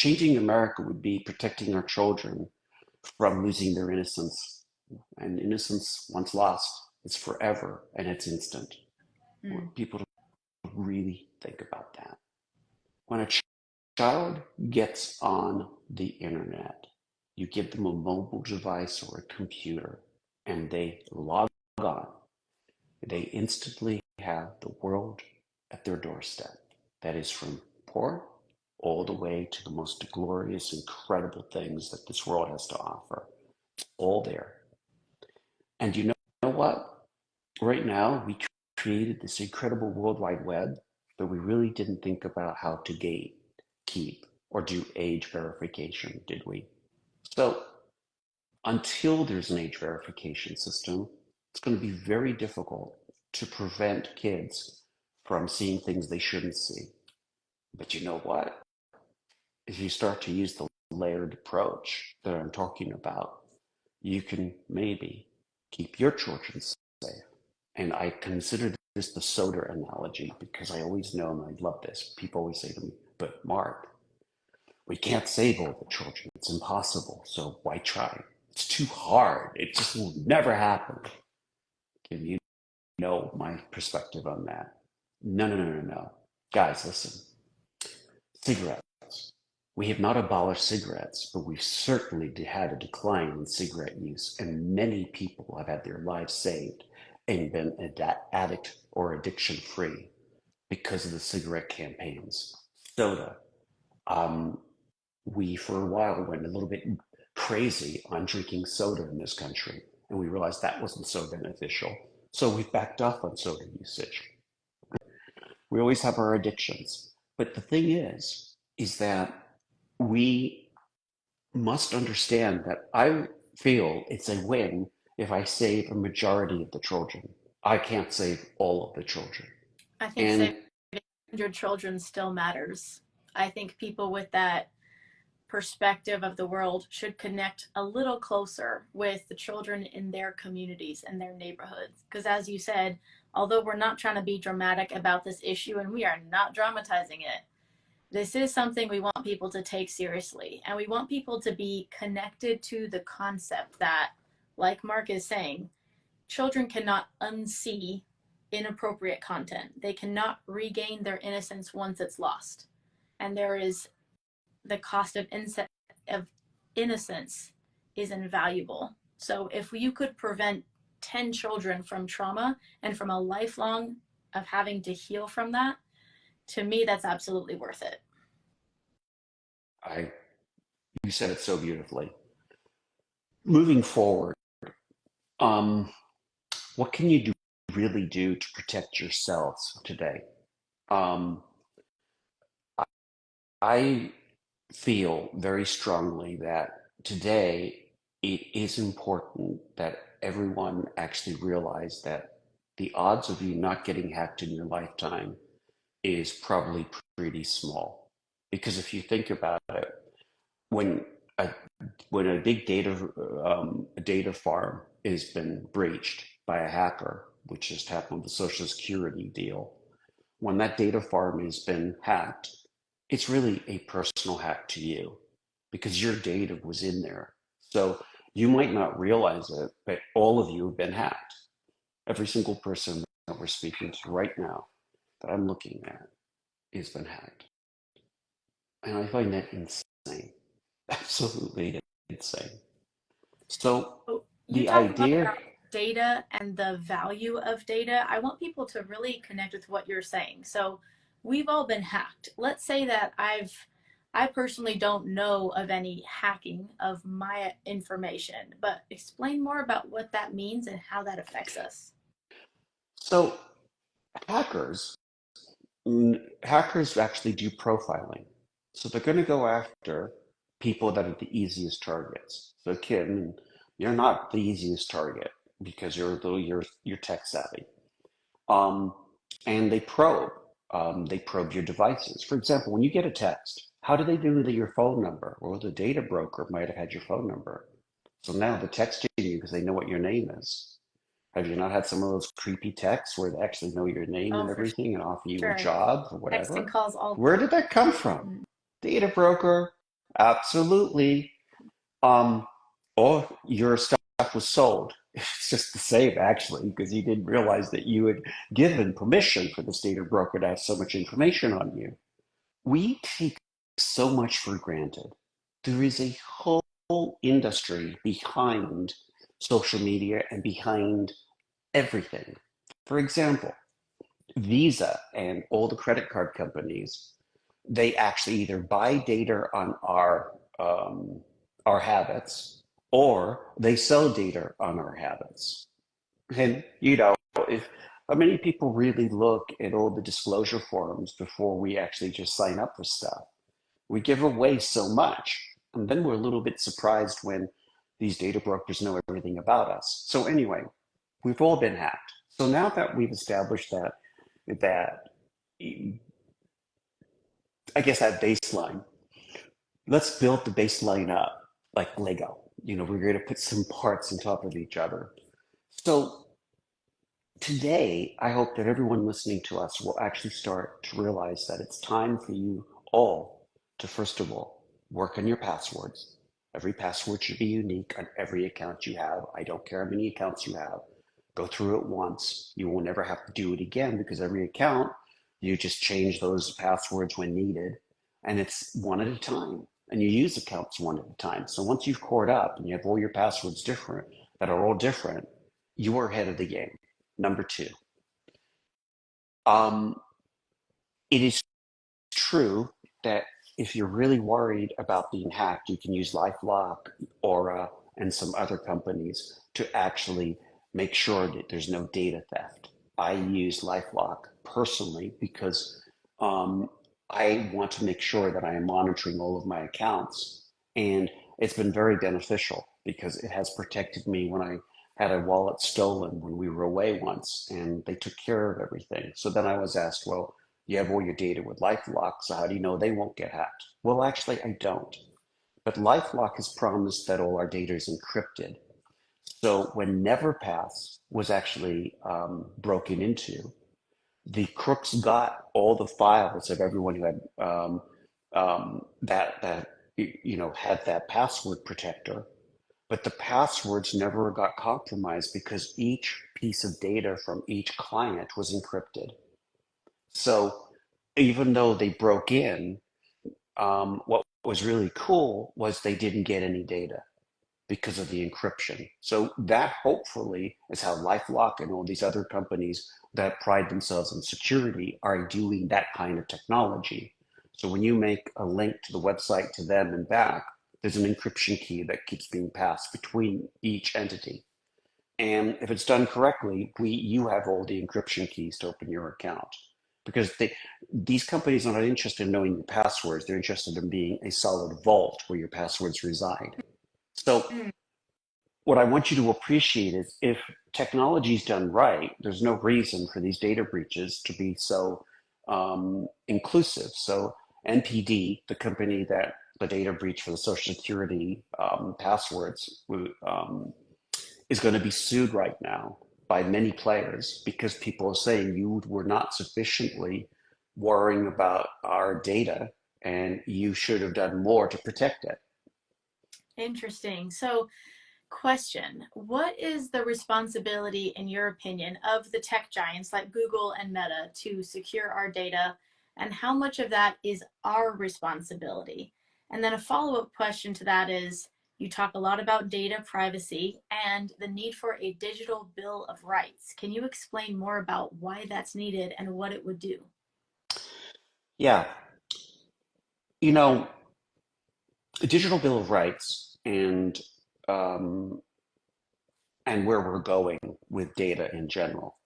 changing America would be protecting our children from losing their innocence. And innocence, once lost, is forever and it's instant. I Mm. want people to really think about that. When a child gets on the internet, you give them a mobile device or a computer, and they log on. They instantly have the world at their doorstep. That is from porn all the way to the most glorious, incredible things that this world has to offer. All there. And you know what? Right now, we created this incredible World Wide Web, but we really didn't think about how to gate, keep, or do age verification, did we? So until there's an age verification system, it's going to be very difficult to prevent kids from seeing things they shouldn't see. But you know what? If you start to use the layered approach that I'm talking about, you can maybe keep your children safe. And I consider this the soda analogy because I always know, and I love this. People always say to me, but Mark, we can't save all the children. It's impossible. So why try? It's too hard. It just will never happen. Can you know my perspective on that? No, no, no, no, no. Guys, listen. Cigarettes. We have not abolished cigarettes, but we've certainly had a decline in cigarette use, and many people have had their lives saved and been addict or addiction free because of the cigarette campaigns. Soda. Um, we, for a while, went a little bit crazy on drinking soda in this country, and we realized that wasn't so beneficial. So we've backed off on soda usage. We always have our addictions. But the thing is that we must understand that I feel it's a win if I save a majority of the children. I can't save all of the children. I think saving And 100 children still matters. I think people with that perspective of the world should connect a little closer with the children in their communities and their neighborhoods. Because, as you said, although we're not trying to be dramatic about this issue and we are not dramatizing it, this is something we want people to take seriously. And we want people to be connected to the concept that, like Mark is saying, children cannot unsee inappropriate content. They cannot regain their innocence once it's lost. And there is the cost of innocence is invaluable. So if you could prevent 10 children from trauma and from a lifelong of having to heal from that, to me, that's absolutely worth it. I, you said it so beautifully. Moving forward, um, what can you really do to protect yourselves today? Um, I feel very strongly that today it is important that everyone actually realize that the odds of you not getting hacked in your lifetime is probably pretty small. Because if you think about it, when a when a big data farm has been breached by a hacker, which just happened with the Social Security deal, when that data farm has been hacked, it's really a personal hack to you because your data was in there. So you might not realize it, but all of you have been hacked. Every single person that we're speaking to right now that I'm looking at has been hacked. And I find that insane. Absolutely insane. So So you the talk a lot idea, about data and the value of data. I want people to really connect with what you're saying. So we've all been hacked. Let's say that I personally don't know of any hacking of my information, but explain more about what that means and how that affects us. so hackers, hackers actually do profiling. So they're going to go after people that are the easiest targets. So Kim, you're not the easiest target because you're tech savvy. Um, and they probe. They probe your devices. For example, when you get a text, how do they know that your phone number? Well, the data broker might have had your phone number. So now they're texting you because they know what your name is. Have you not had some of those creepy texts where they actually know your name Oh, and for everything and offer you a sure. job or Texting whatever? calls all Where did that come from? the Data broker. Absolutely. Um, or your stuff was sold. It's just the same, actually, because you didn't realize that you had given permission for this data broker to have so much information on you. We take so much for granted. There is a whole industry behind social media and behind everything. For example, Visa and all the credit card companies, they actually either buy data on our habits or they sell data on our habits. And if how many people really look at all the disclosure forms before we actually just sign up for stuff? We give away so much, and then we're a little bit surprised when these data brokers know everything about us. So anyway, we've all been hacked. So now that we've established that I guess that baseline, let's build the baseline up like Lego. We're going to put some parts on top of each other. So today, I hope that everyone listening to us will actually start to realize that it's time for you all to, first of all, work on your passwords. Every password should be unique on every account you have. I don't care how many accounts you have. Go through it once. You will never have to do it again because every account, you just change those passwords when needed. And it's one at a time. And you use accounts one at a time. So once you've cored up and you have all your passwords different, that are all different, you are ahead of the game. Number two, um, it is true that if you're really worried about being hacked, you can use LifeLock, Aura, and some other companies to actually make sure that there's no data theft. I use LifeLock personally because um, I want to make sure that I am monitoring all of my accounts. And it's been very beneficial because it has protected me when I had a wallet stolen when we were away once and they took care of everything. So then I was asked, well, you have all your data with LifeLock, so how do you know they won't get hacked? Well, actually, I don't. But LifeLock has promised that all our data is encrypted. So when NeverPass was actually broken into, the crooks got all the files of everyone who had that had that password protector, but the passwords never got compromised because each piece of data from each client was encrypted. So even though they broke in, what was really cool was they didn't get any data because of the encryption. So that hopefully is how LifeLock and all these other companies that pride themselves on security are doing that kind of technology. So when you make a link to the website to them and back, there's an encryption key that keeps being passed between each entity. And if it's done correctly, you have all the encryption keys to open your account. Because these companies are not interested in knowing your passwords. They're interested in being a solid vault where your passwords reside. So Mm, what I want you to appreciate is if technology is done right, there's no reason for these data breaches to be so inclusive. So NPD, the company that the data breach for the Social Security passwords is going to be sued right now by many players because people are saying you were not sufficiently worrying about our data and you should have done more to protect it. interesting. So, question: what is the responsibility, in your opinion, of the tech giants like Google and Meta to secure our data, and how much of that is our responsibility? And then a follow up question to that is, you talk a lot about data privacy and the need for a digital bill of rights. Can you explain more about why that's needed and what it would do? Yeah, you know, the digital bill of rights um, and where we're going with data in general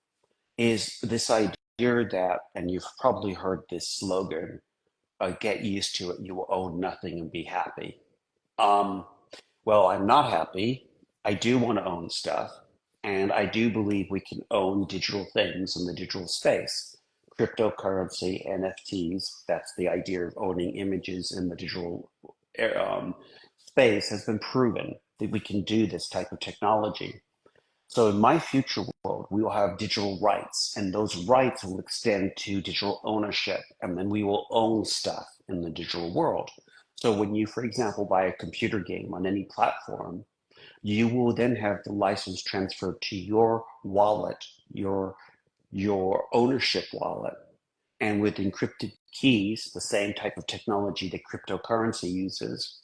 is this idea that, and you've probably heard this slogan, get used to it, you will own nothing and be happy. Um, well, I'm not happy. I do want to own stuff, and I do believe we can own digital things in the digital space. Cryptocurrency, NFTs, that's the idea of owning images in the digital um, space, has been proven that we can do this type of technology. So in my future world, we will have digital rights, and those rights will extend to digital ownership, and then we will own stuff in the digital world. So when you, for example, buy a computer game on any platform, you will then have the license transferred to your wallet, your ownership wallet. And with encrypted keys, the same type of technology that cryptocurrency uses,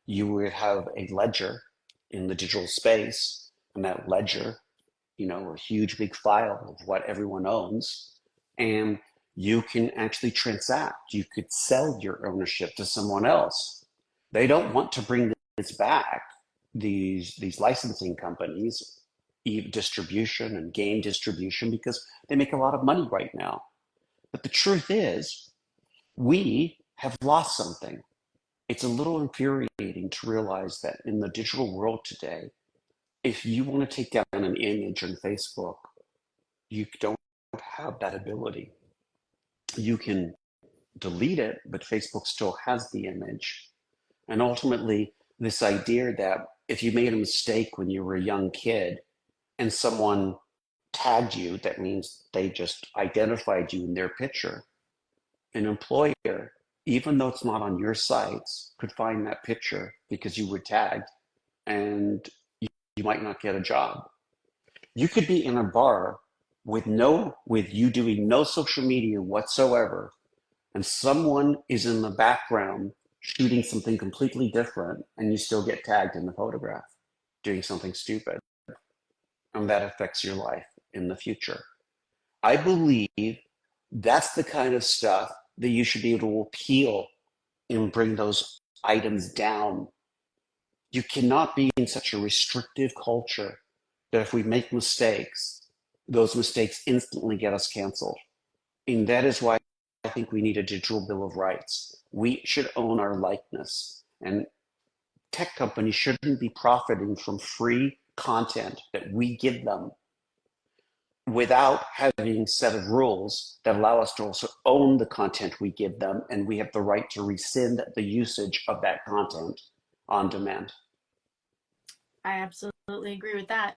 you would have a ledger in the digital space, and that ledger, a huge big file of what everyone owns, and you can actually transact. You could sell your ownership to someone else. They don't want to bring this back. These licensing companies, distribution and game distribution, because they make a lot of money right now. But the truth is, we have lost something. It's a little infuriating to realize that in the digital world today, if you want to take down an image on Facebook, you don't have that ability. You can delete it, but Facebook still has the image. And ultimately, this idea that if you made a mistake when you were a young kid and someone tagged you, that means they just identified you in their picture. An employer, even though it's not on your sites, could find that picture because you were tagged, and you might not get a job. You could be in a bar with you doing no social media whatsoever, and someone is in the background shooting something completely different, and you still get tagged in the photograph doing something stupid, and that affects your life in the future. I believe that's the kind of stuff that you should be able to appeal and bring those items down. You cannot be in such a restrictive culture that if we make mistakes, those mistakes instantly get us canceled. And that is why I think we need a digital bill of rights. We should own our likeness. And tech companies shouldn't be profiting from free content that we give them without having a set of rules that allow us to also own the content we give them, and we have the right to rescind the usage of that content on demand. I absolutely agree with that.